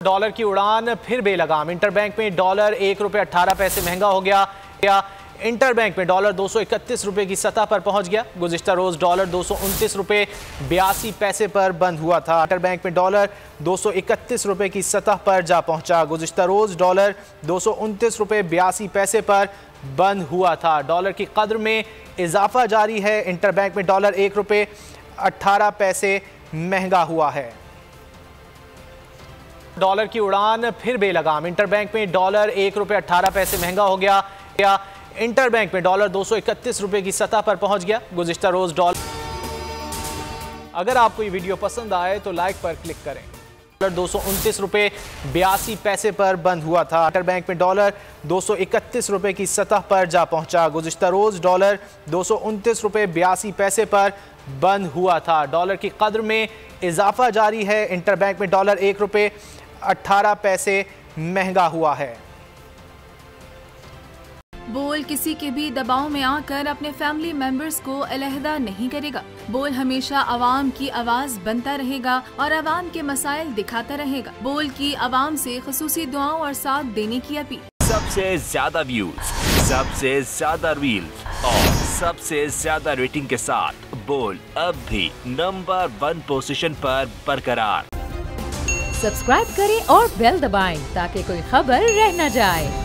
Dollar की उड़ान फिर बेलगाम। इंटरबैंक में डॉलर 1 रुपये 18 पैसे महंगा हो गया। इंटरबैंक में डॉलर 231 रुपये की सतह पर पहुंच गया। गुज़िश्ता रोज डॉलर 229 रुपये 82 पैसे पर बंद हुआ था। इंटरबैंक में डॉलर 231 रुपये की सतह पर जा पहुंचा। गुज़िश्ता रोज डॉलर 229 रुपये 82 पैसे पर बंद हुआ था। डॉलर की कद्र में इजाफा जारी है। इंटरबैंक में डॉलर 1 रुपये 18 पैसे महंगा हुआ है। डॉलर की उड़ान फिर बेलगाम। इंटरबैंक में डॉलर 1 रुपये 18 पैसे महंगा हो गया। इंटरबैंक में डॉलर 231 रुपये की सतह पर पहुंच गया। गुज़िश्ता रोज डॉलर। अगर आपको ये वीडियो पसंद आए तो लाइक पर क्लिक करें। डॉलर 229 रुपये 82 पैसे पर बंद हुआ था। इंटरबैंक में डॉलर 231 रुपये की सतह पर जा पहुंचा। गुज़िश्ता रोज डॉलर 229 रुपये 82 पैसे पर बंद हुआ था। डॉलर की कद्र में इजाफा जारी है। इंटरबैंक में डॉलर 1 रुपये 18 पैसे महंगा हुआ है। बोल किसी के भी दबाव में आकर अपने फैमिली मेंबर्स को अलहदा नहीं करेगा। बोल हमेशा आवाम की आवाज बनता रहेगा और आवाम के मसाइल दिखाता रहेगा। बोल की आवाम से खुसूसी दुआओं और साथ देने की अपील। सबसे ज्यादा व्यूज, सबसे ज्यादा रील्स और सबसे ज्यादा रेटिंग के साथ बोल अब भी नंबर 1 पोजीशन पर बरकरार। सब्सक्राइब करें और बेल दबाएं ताकि कोई खबर रह न जाए।